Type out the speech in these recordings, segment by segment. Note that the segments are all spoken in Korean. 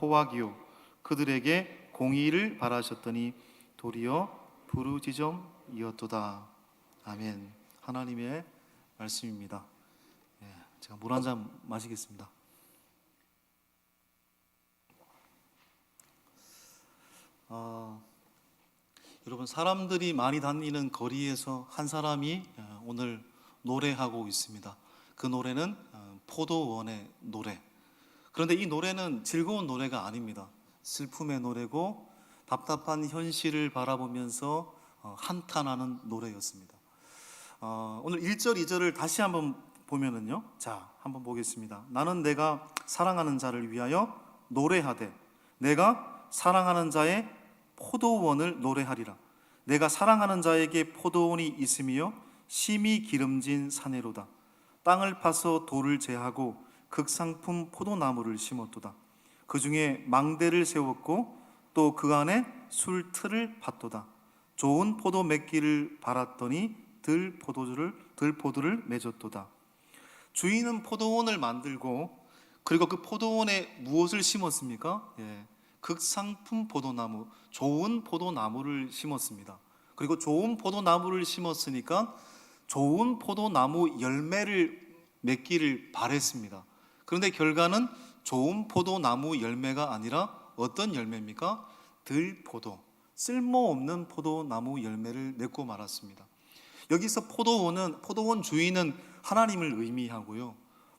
포악이요 그들에게 공의를 바라셨더니 도리어 부르짖음이었도다. 아멘. 하나님의 말씀입니다. 제가 물 한 잔 마시겠습니다. 여러분, 사람들이 많이 다니는 거리에서 한 사람이 오늘 노래하고 있습니다. 그 노래는 포도원의 노래. 그런데 이 노래는 즐거운 노래가 아닙니다. 슬픔의 노래고 답답한 현실을 바라보면서 한탄하는 노래였습니다. 오늘 1절, 2절을 다시 한번 보면은요, 자, 한번 보겠습니다. 나는 내가 사랑하는 자를 위하여 노래하되 내가 사랑하는 자의 포도원을 노래하리라. 내가 사랑하는 자에게 포도원이 있으며 심히 기름진 사내로다. 땅을 파서 돌을 제하고 극상품 포도나무를 심었도다. 그 중에 망대를 세웠고 또 그 안에 술틀을 팠도다. 좋은 포도 맺기를 바랐더니 들포도를 맺었도다. 주인은 포도원을 만들고 그리고 그 포도원에 무엇을 심었습니까? 극상품 포도나무, 좋은 포도나무를 심었습니다. 그리고 좋은 포도나무를 심었으니까 좋은 포도나무 열매를 맺기를 바랬습니다. 그런데 결과는 좋은 포도나무 열매가 아니라 어떤 열매입니까? 들포도, 쓸모없는 포도나무 열매를 맺고 말았습니다. 여기서 포도원 주인은 하나님을 의미하고요,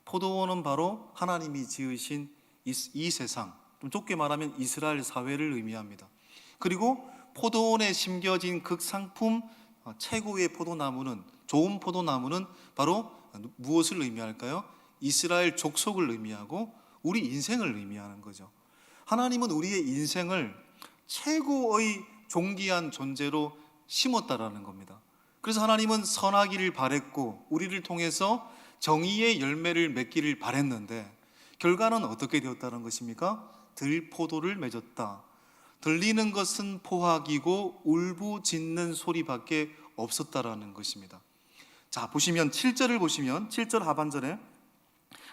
포도원은 바로 하나님이 지으신 이 세상, 좀 좁게 말하면 이스라엘 사회를 의미합니다. 그리고 포도원에 심겨진 극상품 최고의 포도나무는, 좋은 포도나무는 바로 무엇을 의미할까요? 이스라엘 족속을 의미하고 우리 인생을 의미하는 거죠. 하나님은 우리의 인생을 최고의 존귀한 존재로 심었다라는 겁니다. 그래서 하나님은 선하기를 바랬고 우리를 통해서 정의의 열매를 맺기를 바랬는데 결과는 어떻게 되었다는 것입니까? 들포도를 맺었다. 들리는 것은 포악이고 울부짖는 소리밖에 없었다라는 것입니다. 자, 보시면 7절을 보시면 7절 하반절에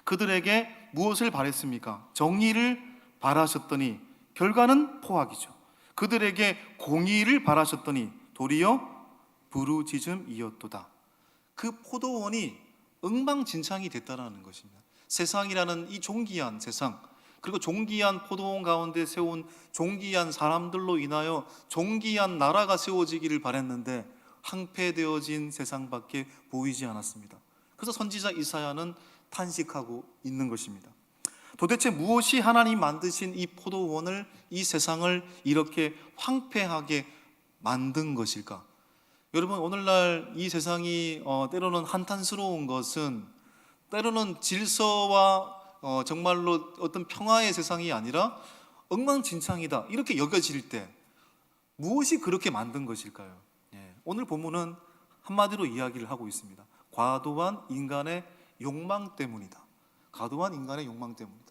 그들에게 무엇을 바랬습니까? 정의를 바라셨더니 결과는 포악이죠. 그들에게 공의를 바라셨더니 도리어 부르짖음이었도다. 그 포도원이 엉망진창이 됐다는 것입니다. 세상이라는 이 존귀한 세상, 그리고 존귀한 포도원 가운데 세운 존귀한 사람들로 인하여 존귀한 나라가 세워지기를 바랬는데 황폐되어진 세상밖에 보이지 않았습니다. 그래서 선지자 이사야는 탄식하고 있는 것입니다. 도대체 무엇이 하나님 만드신 이 포도원을, 이 세상을 이렇게 황폐하게 만든 것일까? 여러분, 오늘날 이 세상이 때로는 한탄스러운 것은 때로는 질서와 정말로 어떤 평화의 세상이 아니라 엉망진창이다 이렇게 여겨질 때 무엇이 그렇게 만든 것일까요? 오늘 본문은 한마디로 이야기를 하고 있습니다. 과도한 인간의 욕망 때문이다. 과도한 인간의 욕망 때문이다.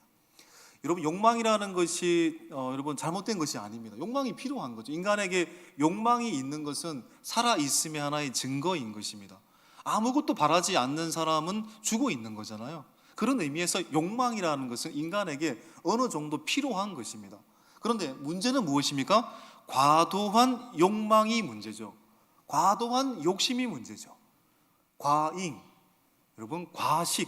여러분, 욕망이라는 것이 여러분 잘못된 것이 아닙니다. 욕망이 필요한 거죠. 인간에게 욕망이 있는 것은 살아있음의 하나의 증거인 것입니다. 아무것도 바라지 않는 사람은 죽어 있는 거잖아요. 그런 의미에서 욕망이라는 것은 인간에게 어느 정도 필요한 것입니다. 그런데 문제는 무엇입니까? 과도한 욕망이 문제죠. 과도한 욕심이 문제죠. 과잉, 여러분, 과식,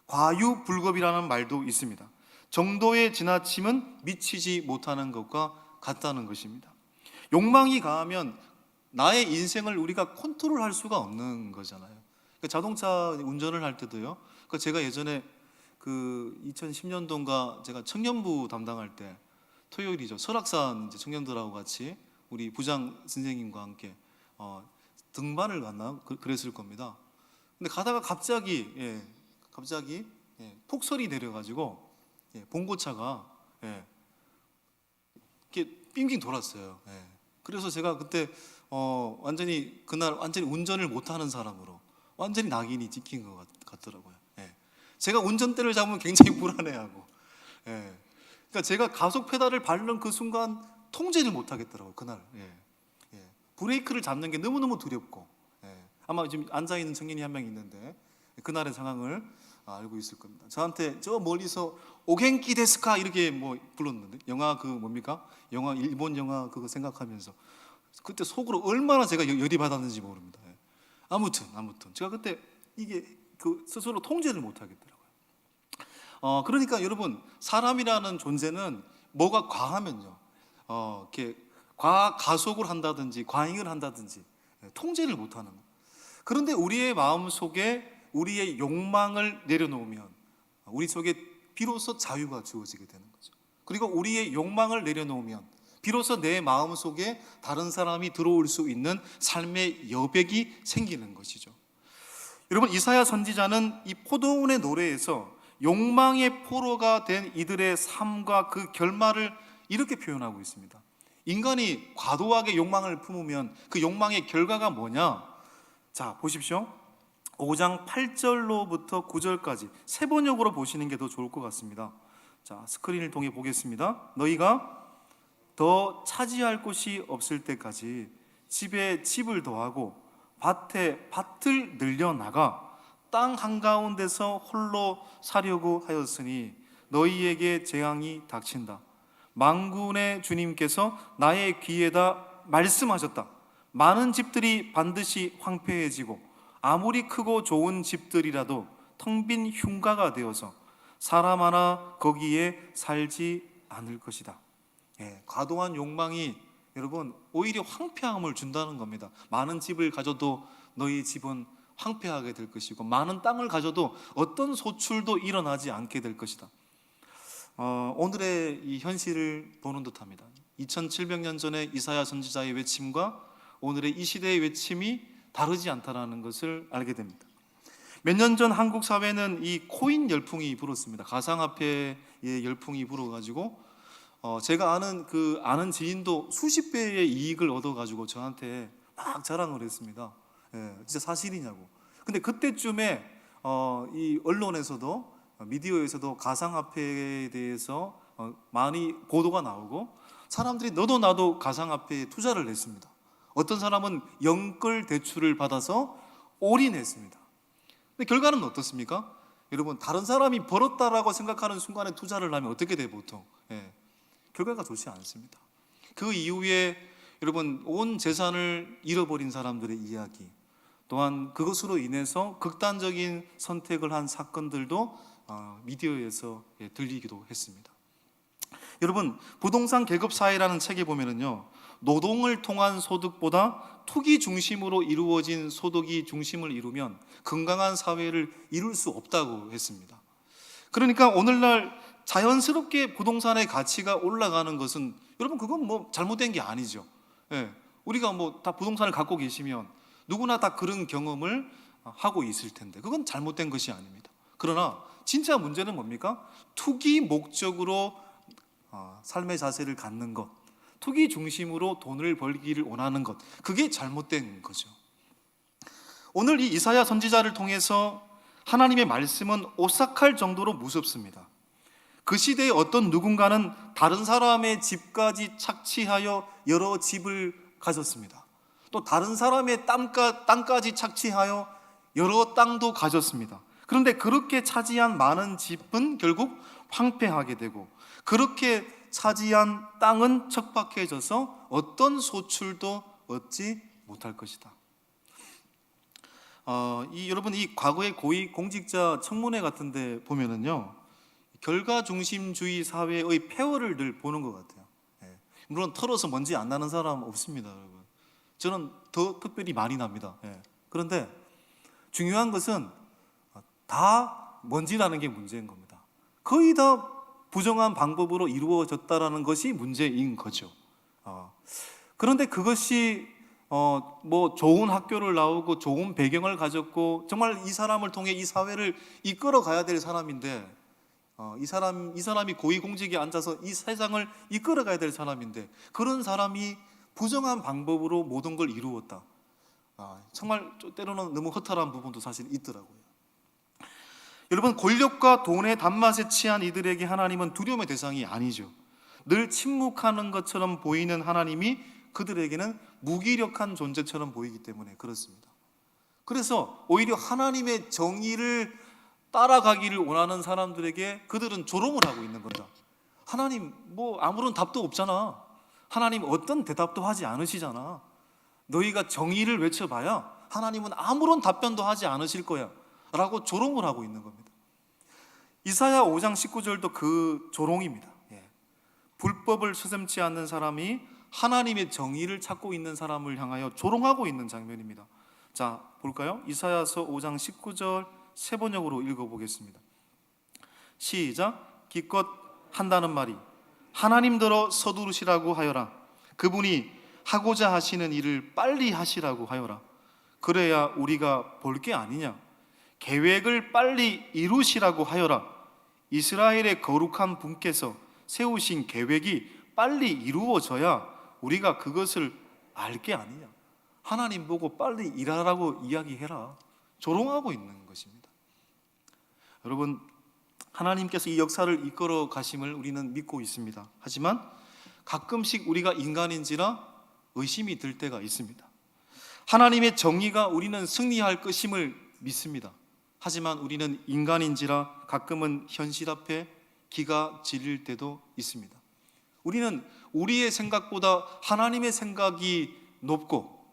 과유불급이라는 말도 있습니다. 정도의 지나침은 미치지 못하는 것과 같다는 것입니다. 욕망이 강하면 나의 인생을 우리가 컨트롤할 수가 없는 거잖아요. 자동차 운전을 할 때도요, 제가 예전에 2010년도인가 제가 청년부 담당할 때 토요일이죠, 설악산 청년들하고 같이 우리 부장 선생님과 함께 등반을 갔나 그랬을 겁니다. 근데 가다가 갑자기 폭설이 내려가지고 봉고차가 이렇게 빙빙 돌았어요. 그래서 제가 그때 그날 완전히 운전을 못하는 사람으로 완전히 낙인이 찍힌 것 같더라고요. 제가 운전대를 잡으면 굉장히 불안해하고, 그러니까 제가 가속 페달을 밟는 그 순간 통제를 못하겠더라고요. 그날 브레이크를 잡는 게 너무너무 두렵고, 아마 지금 앉아있는 청년이 한 명 있는데 그날의 상황을 알고 있을 겁니다. 저한테 저 멀리서 오겐키 데스카 이렇게 뭐 불렀는데, 영화 그 뭡니까? 영화 일본 영화 그거 생각하면서 그때 속으로 얼마나 제가 열이 받았는지 모릅니다. 예. 아무튼 제가 그때 이게 그 스스로 통제를 못 하겠더라고요. 그러니까 여러분, 사람이라는 존재는 뭐가 과하면요, 이렇게 가속을 한다든지 과잉을 한다든지 통제를 못하는 거예요. 그런데 우리의 마음 속에 우리의 욕망을 내려놓으면 우리 속에 비로소 자유가 주어지게 되는 거죠. 그리고 우리의 욕망을 내려놓으면 비로소 내 마음 속에 다른 사람이 들어올 수 있는 삶의 여백이 생기는 것이죠. 여러분, 이사야 선지자는 이 포도원의 노래에서 욕망의 포로가 된 이들의 삶과 그 결말을 이렇게 표현하고 있습니다. 인간이 과도하게 욕망을 품으면 그 욕망의 결과가 뭐냐? 자, 보십시오. 5장 8절로부터 9절까지 세 번역으로 보시는 게 더 좋을 것 같습니다. 자, 스크린을 통해 보겠습니다. 너희가 더 차지할 곳이 없을 때까지 집에 집을 더하고 밭에 밭을 늘려나가 땅 한가운데서 홀로 사려고 하였으니 너희에게 재앙이 닥친다. 만군의 주님께서 나의 귀에다 말씀하셨다. 많은 집들이 반드시 황폐해지고 아무리 크고 좋은 집들이라도 텅 빈 흉가가 되어서 사람 하나 거기에 살지 않을 것이다. 과도한 욕망이 여러분 오히려 황폐함을 준다는 겁니다. 많은 집을 가져도 너희 집은 황폐하게 될 것이고, 많은 땅을 가져도 어떤 소출도 일어나지 않게 될 것이다. 오늘의 이 현실을 보는 듯합니다. 2700년 전에 이사야 선지자의 외침과 오늘의 이 시대의 외침이 다르지 않다는 것을 알게 됩니다. 몇 년 전 한국 사회는 이 코인 열풍이 불었습니다. 가상화폐의 열풍이 불어가지고 제가 아는 지인도 수십 배의 이익을 얻어가지고 저한테 막 자랑을 했습니다. 진짜 사실이냐고. 근데 그때쯤에 이 언론에서도 미디어에서도 가상화폐에 대해서 많이 보도가 나오고 사람들이 너도 나도 가상화폐에 투자를 했습니다. 어떤 사람은 영끌 대출을 받아서 올인했습니다. 근데 결과는 어떻습니까? 여러분, 다른 사람이 벌었다라고 생각하는 순간에 투자를 하면 어떻게 돼요, 보통? 결과가 좋지 않습니다. 그 이후에 여러분, 온 재산을 잃어버린 사람들의 이야기, 또한 그것으로 인해서 극단적인 선택을 한 사건들도 미디어에서 들리기도 했습니다. 여러분, 부동산 계급 사회라는 책에 보면은요, 노동을 통한 소득보다 투기 중심으로 이루어진 소득이 중심을 이루면 건강한 사회를 이룰 수 없다고 했습니다. 그러니까 오늘날 자연스럽게 부동산의 가치가 올라가는 것은 여러분, 그건 뭐 잘못된 게 아니죠. 우리가 뭐 다 부동산을 갖고 계시면 누구나 다 그런 경험을 하고 있을 텐데 그건 잘못된 것이 아닙니다. 그러나 진짜 문제는 뭡니까? 투기 목적으로 삶의 자세를 갖는 것, 투기 중심으로 돈을 벌기를 원하는 것, 그게 잘못된 거죠. 오늘 이 이사야 선지자를 통해서 하나님의 말씀은 오싹할 정도로 무섭습니다. 그 시대에 어떤 누군가는 다른 사람의 집까지 착취하여 여러 집을 가졌습니다. 또 다른 사람의 땅까지 착취하여 여러 땅도 가졌습니다. 그런데 그렇게 차지한 많은 집은 결국 황폐하게 되고, 그렇게 차지한 땅은 척박해져서 어떤 소출도 얻지 못할 것이다. 여러분, 이 과거의 고위 공직자 청문회 같은데 보면은요, 결과 중심주의 사회의 폐허를 늘 보는 것 같아요. 물론 털어서 먼지 안 나는 사람 없습니다, 여러분. 저는 더 특별히 많이 납니다. 그런데 중요한 것은 다 먼지 나는 게 문제인 겁니다. 거의 다 부정한 방법으로 이루어졌다라는 것이 문제인 거죠. 그런데 그것이 뭐 좋은 학교를 나오고 좋은 배경을 가졌고 정말 이 사람을 통해 이 사회를 이끌어 가야 될 사람인데, 이 사람이 고위공직에 앉아서 이 세상을 이끌어 가야 될 사람인데 그런 사람이 부정한 방법으로 모든 걸 이루었다. 정말 때로는 너무 허탈한 부분도 사실 있더라고요. 여러분, 권력과 돈의 단맛에 취한 이들에게 하나님은 두려움의 대상이 아니죠. 늘 침묵하는 것처럼 보이는 하나님이 그들에게는 무기력한 존재처럼 보이기 때문에 그렇습니다. 그래서 오히려 하나님의 정의를 따라가기를 원하는 사람들에게 그들은 조롱을 하고 있는 겁니다. 하나님 뭐 아무런 답도 없잖아. 하나님 어떤 대답도 하지 않으시잖아. 너희가 정의를 외쳐봐야 하나님은 아무런 답변도 하지 않으실 거야 라고 조롱을 하고 있는 겁니다. 이사야 5장 19절도 그 조롱입니다. 불법을 서슴지 않는 사람이 하나님의 정의를 찾고 있는 사람을 향하여 조롱하고 있는 장면입니다. 자, 볼까요? 이사야서 5장 19절 세 번역으로 읽어보겠습니다. 시작. 기껏 한다는 말이 하나님더러 서두르시라고 하여라. 그분이 하고자 하시는 일을 빨리 하시라고 하여라. 그래야 우리가 볼 게 아니냐. 계획을 빨리 이루시라고 하여라. 이스라엘의 거룩한 분께서 세우신 계획이 빨리 이루어져야 우리가 그것을 알 게 아니냐. 하나님 보고 빨리 일하라고 이야기해라. 조롱하고 있는 것입니다. 여러분, 하나님께서 이 역사를 이끌어 가심을 우리는 믿고 있습니다. 하지만 가끔씩 우리가 인간인지라 의심이 들 때가 있습니다. 하나님의 정의가 우리는 승리할 것임을 믿습니다. 하지만 우리는 인간인지라 가끔은 현실 앞에 기가 질릴 때도 있습니다. 우리는 우리의 생각보다 하나님의 생각이 높고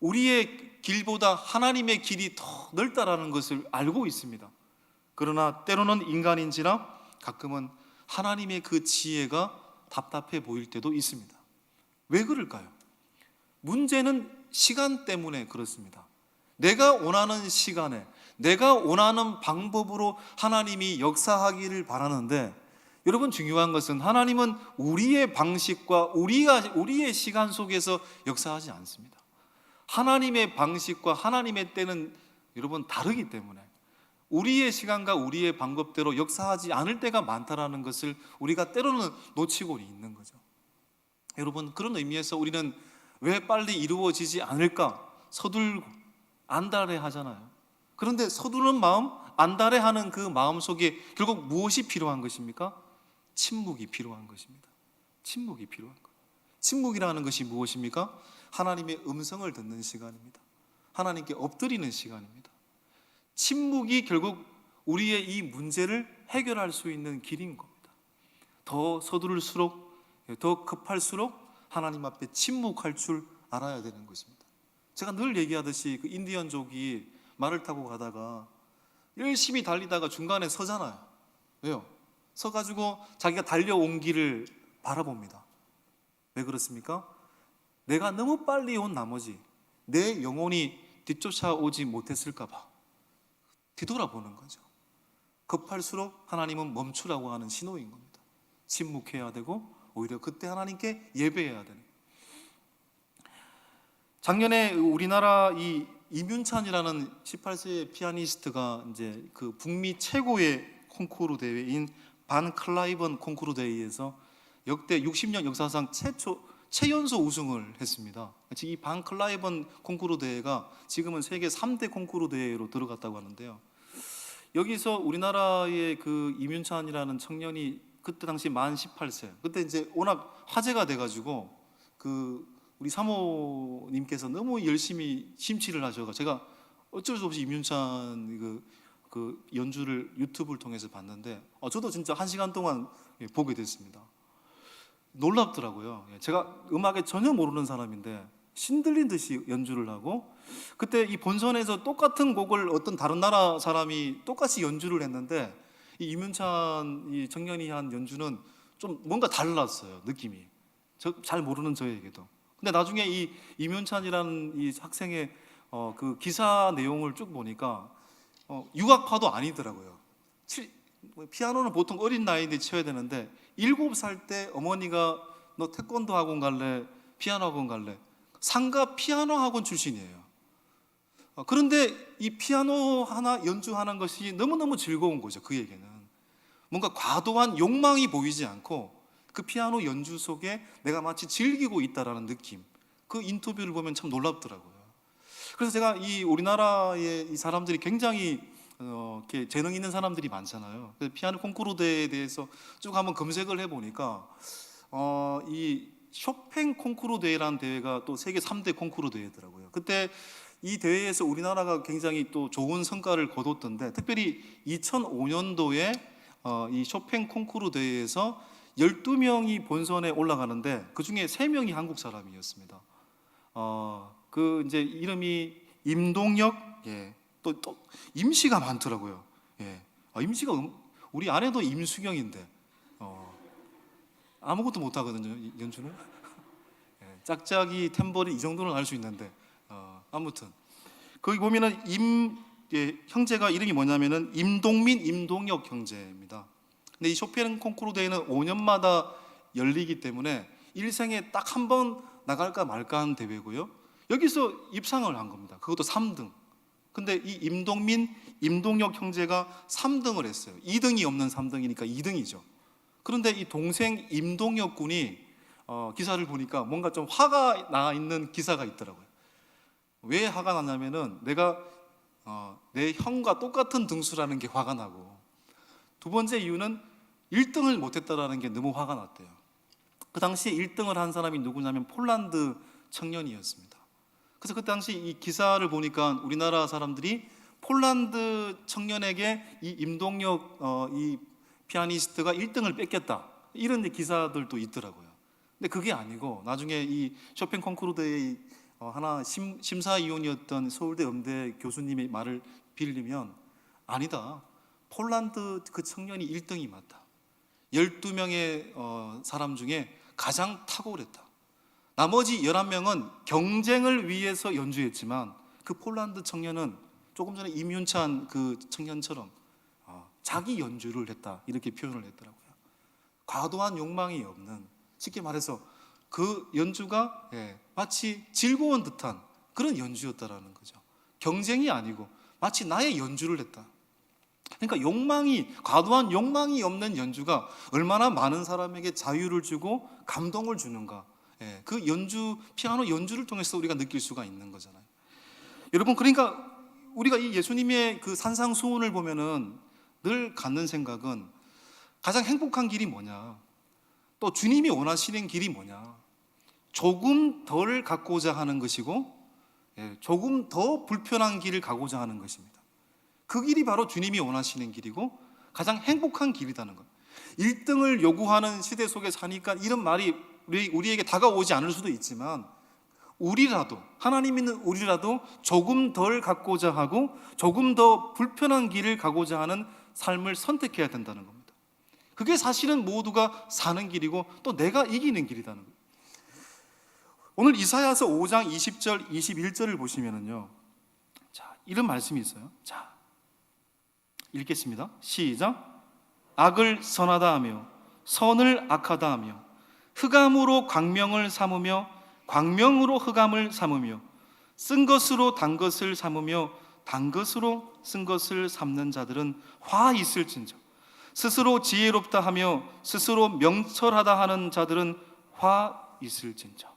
우리의 길보다 하나님의 길이 더 넓다라는 것을 알고 있습니다. 그러나 때로는 인간인지라 가끔은 하나님의 그 지혜가 답답해 보일 때도 있습니다. 왜 그럴까요? 문제는 시간 때문에 그렇습니다. 내가 원하는 시간에 내가 원하는 방법으로 하나님이 역사하기를 바라는데, 여러분 중요한 것은 하나님은 우리의 방식과 우리의 시간 속에서 역사하지 않습니다. 하나님의 방식과 하나님의 때는 여러분 다르기 때문에 우리의 시간과 우리의 방법대로 역사하지 않을 때가 많다라는 것을 우리가 때로는 놓치고 있는 거죠. 여러분, 그런 의미에서 우리는 왜 빨리 이루어지지 않을까 서둘고 안달해 하잖아요. 그런데 서두르는 마음, 안달해 하는 그 마음 속에 결국 무엇이 필요한 것입니까? 침묵이 필요한 것입니다. 침묵이 필요한 것. 침묵이라는 것이 무엇입니까? 하나님의 음성을 듣는 시간입니다. 하나님께 엎드리는 시간입니다. 침묵이 결국 우리의 이 문제를 해결할 수 있는 길인 겁니다. 더 서두를수록, 더 급할수록 하나님 앞에 침묵할 줄 알아야 되는 것입니다. 제가 늘 얘기하듯이 그 인디언족이 말을 타고 가다가 열심히 달리다가 중간에 서잖아요. 왜요? 서가지고 자기가 달려온 길을 바라봅니다. 왜 그렇습니까? 내가 너무 빨리 온 나머지 내 영혼이 뒤쫓아오지 못했을까 봐 뒤돌아보는 거죠. 급할수록 하나님은 멈추라고 하는 신호인 겁니다. 침묵해야 되고 오히려 그때 하나님께 예배해야 되는. 작년에 우리나라 이 이윤찬이라는 18세의 피아니스트가 이제 그 북미 최고의 콩쿠르 대회인 반 클라이번 콩쿠르 대회에서 역대 60년 역사상 최연소 우승을 했습니다. 이 반 클라이번 콩쿠르 대회가 지금은 세계 3대 콩쿠르 대회로 들어갔다고 하는데요. 여기서 우리나라의 그 이윤찬이라는 청년이 그때 당시 만 18세. 그때 이제 워낙 화제가 돼가지고 그 우리 사모님께서 너무 열심히 심취를 하셔서 제가 어쩔 수 없이 이윤찬 그 연주를 유튜브를 통해서 봤는데 저도 진짜 1시간 동안 보게 됐습니다. 놀랍더라고요. 제가 음악에 전혀 모르는 사람인데 신들린 듯이 연주를 하고, 그때 이 본선에서 똑같은 곡을 어떤 다른 나라 사람이 똑같이 연주를 했는데 이 이윤찬 이 청년이 한 연주는 좀 뭔가 달랐어요. 느낌이. 잘 모르는 저에게도. 근데 나중에 이 이윤찬이라는 이 학생의 그 기사 내용을 쭉 보니까 유학파도 아니더라고요. 피아노는 보통 어린 나이인데 쳐야 되는데 7살 때 어머니가 너 태권도 학원 갈래? 피아노 학원 갈래? 상가 피아노 학원 출신이에요. 그런데 이 피아노 하나 연주하는 것이 너무너무 즐거운 거죠. 그에게는 뭔가 과도한 욕망이 보이지 않고 그 피아노 연주 속에 내가 마치 즐기고 있다라는 느낌. 그 인터뷰를 보면 참 놀랍더라고요. 그래서 제가 이 우리나라의 이 사람들이 굉장히 이렇게 재능 있는 사람들이 많잖아요. 그래서 피아노 콩쿠르 대회에 대해서 쭉 한번 검색을 해보니까 이 쇼팽 콩쿠르 대회라는 대회가 또 세계 3대 콩쿠르 대회더라고요. 그때 이 대회에서 우리나라가 굉장히 또 좋은 성과를 거뒀던데, 특별히 2005년도에 이 쇼팽 콩쿠르 대회에서 12명이 본선에 올라가는데 그 중에 3명이 한국 사람이었습니다. 그 이제 이름이 임동혁, 예, 또 임씨가 많더라고요. 예, 임씨가 우리 아내도 임수경인데 아무것도 못 하거든요, 연주는. 예, 짝짝이, 탬버린 이 정도는 알 수 있는데 아무튼 거기 보면은 형제가 이름이 뭐냐면은 임동민, 임동혁 형제입니다. 근데 이 쇼팽 콩쿠르 대회는 5년마다 열리기 때문에 일생에 딱 한 번 나갈까 말까 하는 대회고요. 여기서 입상을 한 겁니다. 그것도 3등. 근데 이 임동민, 임동혁 형제가 3등을 했어요. 2등이 없는 3등이니까 2등이죠. 그런데 이 동생 임동혁 군이 기사를 보니까 뭔가 좀 화가 나 있는 기사가 있더라고요. 왜 화가 나냐면은 내가 내 형과 똑같은 등수라는 게 화가 나고, 두 번째 이유는 1등을 못했다라는 게 너무 화가 났대요. 그 당시에 1등을 한 사람이 누구냐면 폴란드 청년이었습니다. 그래서 그 당시 이 기사를 보니까 우리나라 사람들이 폴란드 청년에게 이 임동혁 이 피아니스트가 1등을 뺏겼다, 이런 기사들도 있더라고요. 근데 그게 아니고 나중에 이 쇼팽 콩쿠르 대회 하나 심사위원이었던 서울대 음대 교수님의 말을 빌리면, 아니다, 폴란드 그 청년이 1등이 맞다. 12명의 사람 중에 가장 탁월했다. 나머지 11명은 경쟁을 위해서 연주했지만 그 폴란드 청년은 조금 전에 임윤찬 그 청년처럼 자기 연주를 했다, 이렇게 표현을 했더라고요. 과도한 욕망이 없는, 쉽게 말해서 그 연주가 마치 즐거운 듯한 그런 연주였다라는 거죠. 경쟁이 아니고 마치 나의 연주를 했다. 그러니까 과도한 욕망이 없는 연주가 얼마나 많은 사람에게 자유를 주고 감동을 주는가, 그 피아노 연주를 통해서 우리가 느낄 수가 있는 거잖아요. 여러분, 그러니까 우리가 이 예수님의 그 산상수훈을 보면은 늘 갖는 생각은 가장 행복한 길이 뭐냐, 또 주님이 원하시는 길이 뭐냐, 조금 덜 갖고자 하는 것이고 조금 더 불편한 길을 가고자 하는 것입니다. 그 길이 바로 주님이 원하시는 길이고 가장 행복한 길이라는 것. 1등을 요구하는 시대 속에 사니까 이런 말이 우리에게 다가오지 않을 수도 있지만, 하나님 믿는 우리라도 조금 덜 갖고자 하고 조금 더 불편한 길을 가고자 하는 삶을 선택해야 된다는 겁니다. 그게 사실은 모두가 사는 길이고 또 내가 이기는 길이라는 거예요. 오늘 이사야서 5장 20절 21절을 보시면은요, 자, 이런 말씀이 있어요. 자, 읽겠습니다. 시작. 악을 선하다 하며 선을 악하다 하며 흑암으로 광명을 삼으며 광명으로 흑암을 삼으며 쓴 것으로 단 것을 삼으며 단 것으로 쓴 것을 삼는 자들은 화 있을진저, 스스로 지혜롭다 하며 스스로 명철하다 하는 자들은 화 있을진저.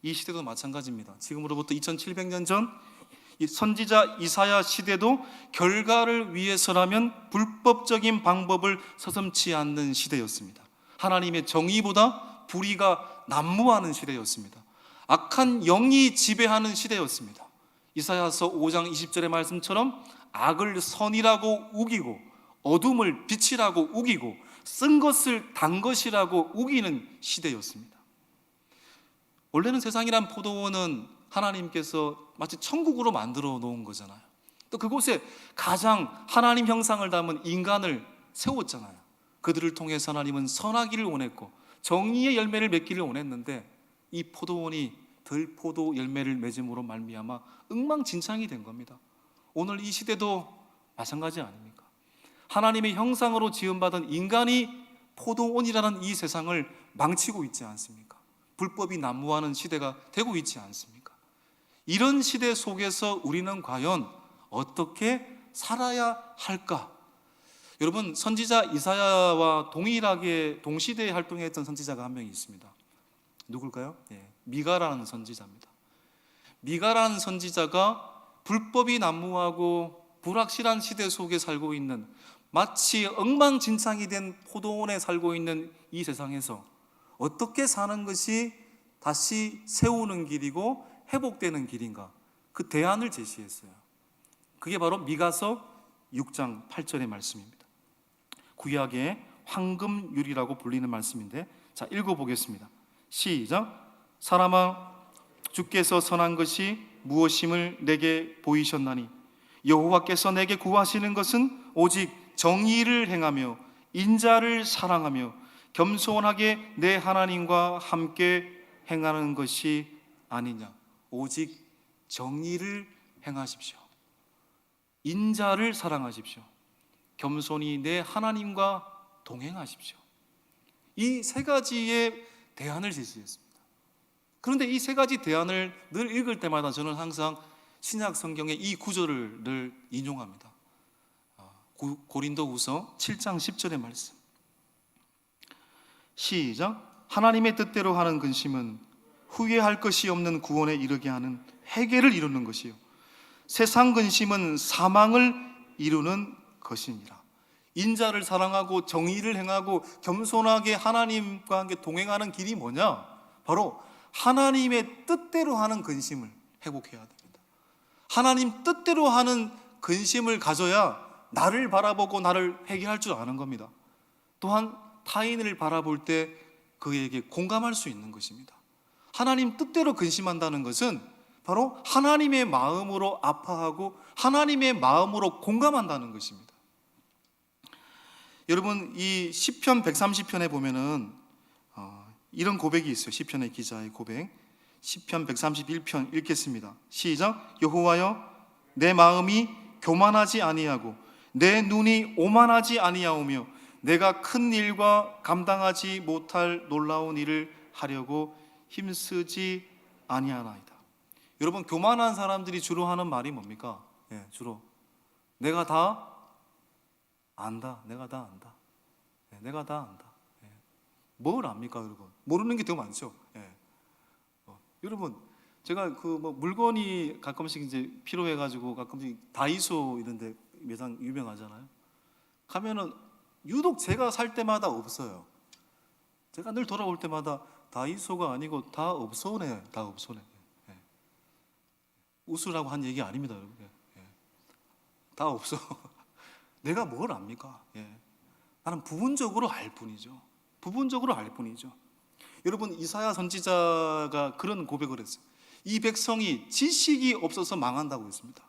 이 시대도 마찬가지입니다. 지금으로부터 2700년 전 이 선지자 이사야 시대도 결과를 위해서라면 불법적인 방법을 서슴지 않는 시대였습니다. 하나님의 정의보다 불의가 난무하는 시대였습니다. 악한 영이 지배하는 시대였습니다. 이사야서 5장 20절의 말씀처럼 악을 선이라고 우기고 어둠을 빛이라고 우기고 쓴 것을 단 것이라고 우기는 시대였습니다. 원래는 세상이란 포도원은 하나님께서 마치 천국으로 만들어 놓은 거잖아요. 또 그곳에 가장 하나님 형상을 담은 인간을 세웠잖아요. 그들을 통해서 하나님은 선하기를 원했고 정의의 열매를 맺기를 원했는데, 이 포도원이 들포도 열매를 맺음으로 말미암아 엉망진창이 된 겁니다. 오늘 이 시대도 마찬가지 아닙니까? 하나님의 형상으로 지음받은 인간이 포도원이라는 이 세상을 망치고 있지 않습니까? 불법이 난무하는 시대가 되고 있지 않습니까? 이런 시대 속에서 우리는 과연 어떻게 살아야 할까? 여러분, 선지자 이사야와 동일하게 동시대에 활동했던 선지자가 한 명이 있습니다. 누굴까요? 미가라는 선지자입니다. 미가라는 선지자가 불법이 난무하고 불확실한 시대 속에 살고 있는, 마치 엉망진창이 된 포도원에 살고 있는 이 세상에서 어떻게 사는 것이 다시 세우는 길이고 회복되는 길인가, 그 대안을 제시했어요. 그게 바로 미가서 6장 8절의 말씀입니다. 구약의 황금율이라고 불리는 말씀인데, 자, 읽어보겠습니다. 시작. 사람아, 주께서 선한 것이 무엇임을 내게 보이셨나니 여호와께서 내게 구하시는 것은 오직 정의를 행하며 인자를 사랑하며 겸손하게 내 하나님과 함께 행하는 것이 아니냐. 오직 정의를 행하십시오. 인자를 사랑하십시오. 겸손히 내 하나님과 동행하십시오. 이 세 가지의 대안을 제시했습니다. 그런데 이 세 가지 대안을 늘 읽을 때마다 저는 항상 신약 성경의 이 구절을 늘 인용합니다. 고린도후서 7장 10절의 말씀. 시작. 하나님의 뜻대로 하는 근심은 후회할 것이 없는 구원에 이르게 하는 회개를 이루는 것이요, 세상 근심은 사망을 이루는 것이니라. 인자를 사랑하고 정의를 행하고 겸손하게 하나님과 함께 동행하는 길이 뭐냐? 바로 하나님의 뜻대로 하는 근심을 회복해야 됩니다. 하나님 뜻대로 하는 근심을 가져야 나를 바라보고 나를 회개할 줄 아는 겁니다. 또한 타인을 바라볼 때 그에게 공감할 수 있는 것입니다. 하나님 뜻대로 근심한다는 것은 바로 하나님의 마음으로 아파하고 하나님의 마음으로 공감한다는 것입니다. 여러분, 이 시편 130편에 보면은 이런 고백이 있어요. 시편의 기자의 고백. 시편 131편 읽겠습니다. 시작. 여호와여, 내 마음이 교만하지 아니하고 내 눈이 오만하지 아니하오며 내가 큰 일과 감당하지 못할 놀라운 일을 하려고 힘쓰지 아니하나이다. 여러분, 교만한 사람들이 주로 하는 말이 뭡니까? 주로 내가 다 안다. 내가 다 안다. 내가 다 안다. 뭘 압니까, 여러분? 모르는 게 더 많죠. 여러분, 제가 그 뭐 물건이 가끔씩 이제 필요해가지고 가끔씩 다이소 이런데 매장 유명하잖아요. 가면은 유독 제가 살 때마다 없어요. 제가 늘 돌아올 때마다 다이소가 아니고 다 없어네, 다 없어네. 웃으라고 한 얘기 아닙니다, 여러분. 다 없어. 내가 뭘 압니까? 나는 부분적으로 알 뿐이죠. 부분적으로 알 뿐이죠. 여러분, 이사야 선지자가 그런 고백을 했어요. 이 백성이 지식이 없어서 망한다고 했습니다.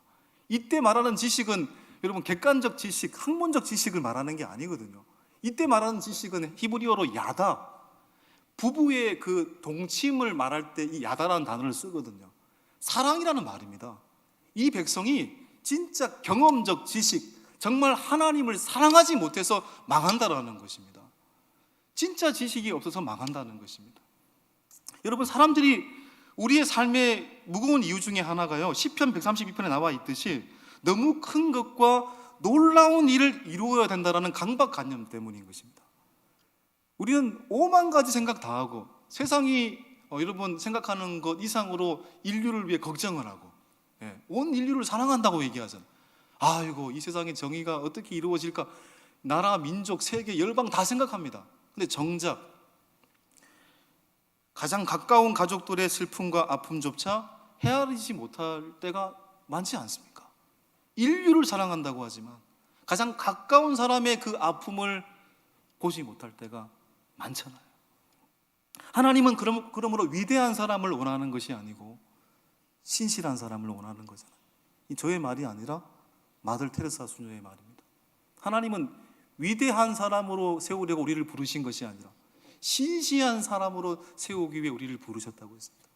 이때 말하는 지식은 여러분 객관적 지식, 학문적 지식을 말하는 게 아니거든요. 이때 말하는 지식은 히브리어로 야다, 부부의 그 동침을 말할 때 이 야다라는 단어를 쓰거든요. 사랑이라는 말입니다. 이 백성이 진짜 경험적 지식, 정말 하나님을 사랑하지 못해서 망한다라는 것입니다. 진짜 지식이 없어서 망한다는 것입니다. 여러분, 사람들이 우리의 삶의 무거운 이유 중에 하나가요, 시편 132편에 나와 있듯이 너무 큰 것과 놀라운 일을 이루어야 된다는 강박관념 때문인 것입니다. 우리는 오만 가지 생각 다 하고 세상이 여러분 생각하는 것 이상으로 인류를 위해 걱정을 하고 온 인류를 사랑한다고 얘기하잖아요. 아이고, 이 세상의 정의가 어떻게 이루어질까? 나라, 민족, 세계, 열방 다 생각합니다. 근데 정작 가장 가까운 가족들의 슬픔과 아픔조차 헤아리지 못할 때가 많지 않습니까? 인류를 사랑한다고 하지만 가장 가까운 사람의 그 아픔을 보지 못할 때가 많잖아요. 하나님은 그러므로 위대한 사람을 원하는 것이 아니고 신실한 사람을 원하는 거잖아요. 이 저의 말이 아니라 마들 테레사 수녀의 말입니다. 하나님은 위대한 사람으로 세우려고 우리를 부르신 것이 아니라 신실한 사람으로 세우기 위해 우리를 부르셨다고 했습니다.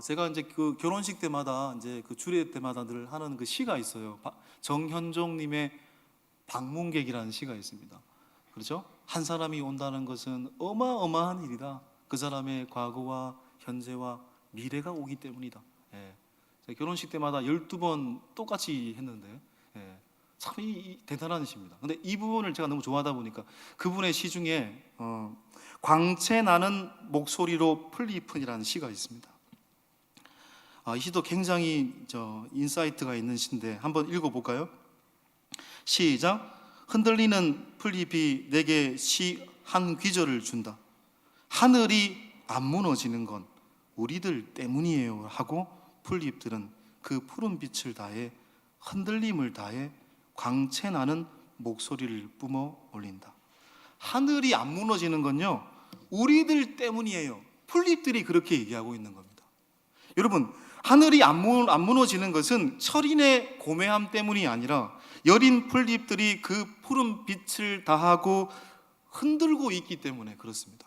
제가 이제 그 결혼식 때마다 이제 그 주례 때마다 늘 하는 그 시가 있어요. 정현종님의 방문객이라는 시가 있습니다. 그렇죠? 한 사람이 온다는 것은 어마어마한 일이다. 그 사람의 과거와 현재와 미래가 오기 때문이다. 결혼식 때마다 12번 똑같이 했는데 참 대단한 시입니다. 근데 이 부분을 제가 너무 좋아하다 보니까 그분의 시 중에 광채 나는 목소리로 풀잎은이라는 시가 있습니다. 이 시도 굉장히 인사이트가 있는 시인데 한번 읽어볼까요? 시작. 흔들리는 풀잎이 내게 시 한 귀절을 준다. 하늘이 안 무너지는 건 우리들 때문이에요 하고 풀잎들은 그 푸른 빛을 다해 흔들림을 다해 광채나는 목소리를 뿜어 올린다. 하늘이 안 무너지는 건요, 우리들 때문이에요. 풀잎들이 그렇게 얘기하고 있는 겁니다. 여러분, 하늘이 안 무너지는 것은 철인의 고매함 때문이 아니라 여린 풀잎들이 그 푸른 빛을 다하고 흔들고 있기 때문에 그렇습니다.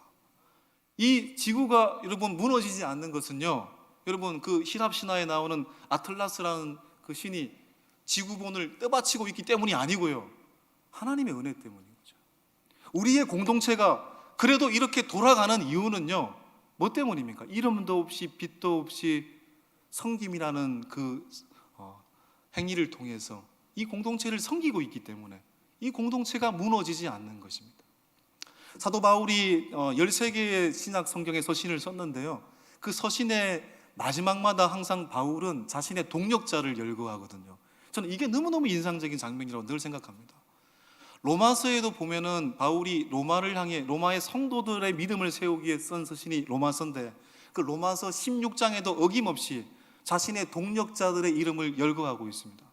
이 지구가 여러분 무너지지 않는 것은요, 여러분 그 히랍 신화에 나오는 아틀라스라는 그 신이 지구본을 떠받치고 있기 때문이 아니고요, 하나님의 은혜 때문인 거죠. 우리의 공동체가 그래도 이렇게 돌아가는 이유는요, 뭐 때문입니까? 이름도 없이 빛도 없이 섬김이라는 그 행위를 통해서 이 공동체를 섬기고 있기 때문에 이 공동체가 무너지지 않는 것입니다. 사도 바울이 13개의 신약 성경의 서신을 썼는데요, 그 서신의 마지막마다 항상 바울은 자신의 동역자를 열거하거든요. 저는 이게 너무너무 인상적인 장면이라고 늘 생각합니다. 로마서에도 보면은 바울이 로마를 향해 로마의 성도들의 믿음을 세우기 위해 쓴 서신이 로마서인데, 그 로마서 16장에도 어김없이 자신의 동역자들의 이름을 열거하고 있습니다.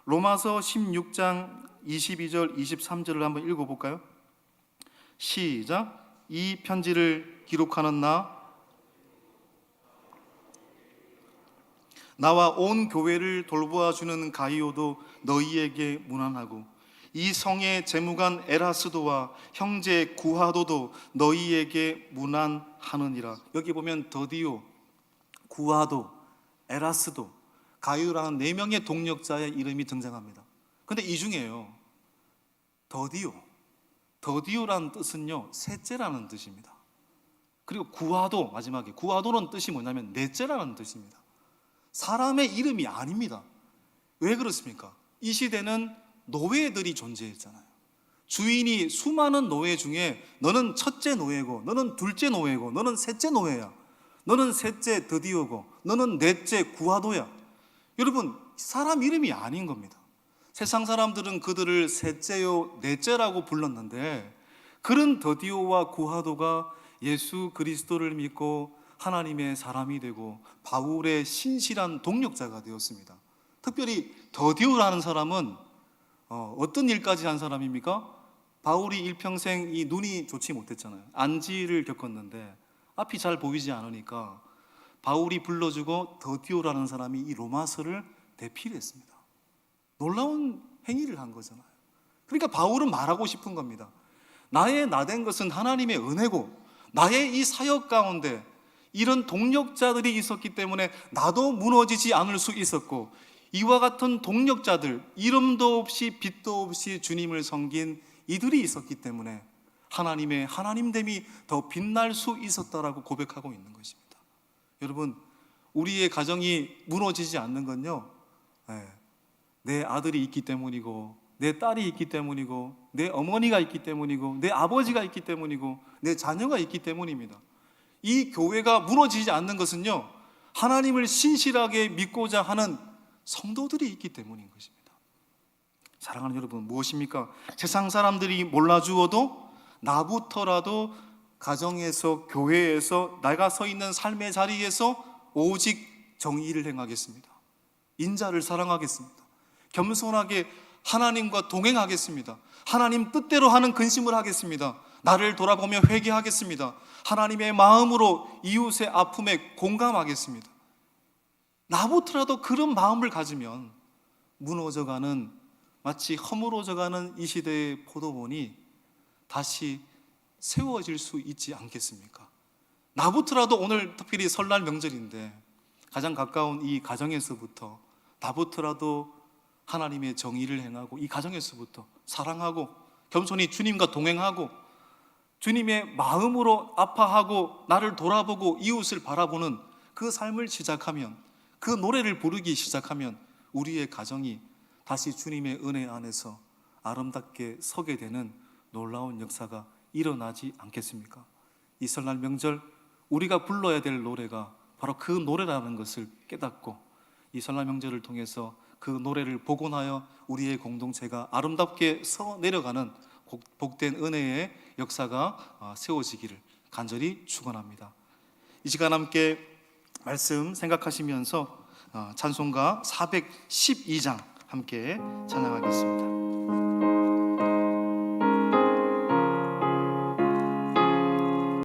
로마서 16장 22절 23절을 한번 읽어볼까요? 시작. 이 편지를 기록하는 나와 온 교회를 돌보아주는 가이오도 너희에게 문안하고, 이 성의 재무관 에라스도와 형제 구하도도 너희에게 문안하느니라. 여기 보면 더디오, 구하도, 에라스도, 가이오라는 4명의 동역자의 이름이 등장합니다. 근데 이 중에요, 더디오라는 뜻은요, 셋째라는 뜻입니다. 그리고 구하도, 마지막에 구하도는 뜻이 뭐냐면 넷째라는 뜻입니다. 사람의 이름이 아닙니다. 왜 그렇습니까? 이 시대는 노예들이 존재했잖아요. 주인이 수많은 노예 중에 너는 첫째 노예고, 너는 둘째 노예고, 너는 셋째 노예야, 너는 셋째 드디어고, 너는 넷째 구하도야. 여러분, 사람 이름이 아닌 겁니다. 세상 사람들은 그들을 셋째요 넷째라고 불렀는데, 그런 더디오와 구하도가 예수 그리스도를 믿고 하나님의 사람이 되고 바울의 신실한 동역자가 되었습니다. 특별히 더디오라는 사람은 어떤 일까지 한 사람입니까? 바울이 일평생 이 눈이 좋지 못했잖아요. 안지를 겪었는데 앞이 잘 보이지 않으니까 바울이 불러주고 더디오라는 사람이 이 로마서를 대필했습니다. 놀라운 행위를 한 거잖아요. 그러니까 바울은 말하고 싶은 겁니다. 나의 나된 것은 하나님의 은혜고, 나의 이 사역 가운데 이런 동역자들이 있었기 때문에 나도 무너지지 않을 수 있었고, 이와 같은 동역자들, 이름도 없이 빛도 없이 주님을 섬긴 이들이 있었기 때문에 하나님의 하나님됨이 더 빛날 수 있었다라고 고백하고 있는 것입니다. 여러분, 우리의 가정이 무너지지 않는 건요, 내 아들이 있기 때문이고, 내 딸이 있기 때문이고, 내 어머니가 있기 때문이고, 내 아버지가 있기 때문이고, 내 자녀가 있기 때문입니다. 이 교회가 무너지지 않는 것은요, 하나님을 신실하게 믿고자 하는 성도들이 있기 때문인 것입니다. 사랑하는 여러분, 무엇입니까? 세상 사람들이 몰라주어도 나부터라도 가정에서, 교회에서, 내가 서 있는 삶의 자리에서 오직 정의를 행하겠습니다. 인자를 사랑하겠습니다. 겸손하게 하나님과 동행하겠습니다. 하나님 뜻대로 하는 근심을 하겠습니다. 나를 돌아보며 회개하겠습니다. 하나님의 마음으로 이웃의 아픔에 공감하겠습니다. 나부터라도 그런 마음을 가지면 무너져가는, 마치 허물어져가는 이 시대의 포도원이 다시 세워질 수 있지 않겠습니까? 나부터라도, 오늘 특별히 설날 명절인데 가장 가까운 이 가정에서부터 나부터라도 하나님의 정의를 행하고, 이 가정에서부터 사랑하고 겸손히 주님과 동행하고 주님의 마음으로 아파하고 나를 돌아보고 이웃을 바라보는 그 삶을 시작하면, 그 노래를 부르기 시작하면 우리의 가정이 다시 주님의 은혜 안에서 아름답게 서게 되는 놀라운 역사가 일어나지 않겠습니까? 이 설날 명절 우리가 불러야 될 노래가 바로 그 노래라는 것을 깨닫고, 이 설날 명절을 통해서 그 노래를 복원하여 우리의 공동체가 아름답게 서 내려가는 복된 은혜의 역사가 세워지기를 간절히 축원합니다. 이 시간 함께 말씀 생각하시면서 찬송가 412장 함께 찬양하겠습니다.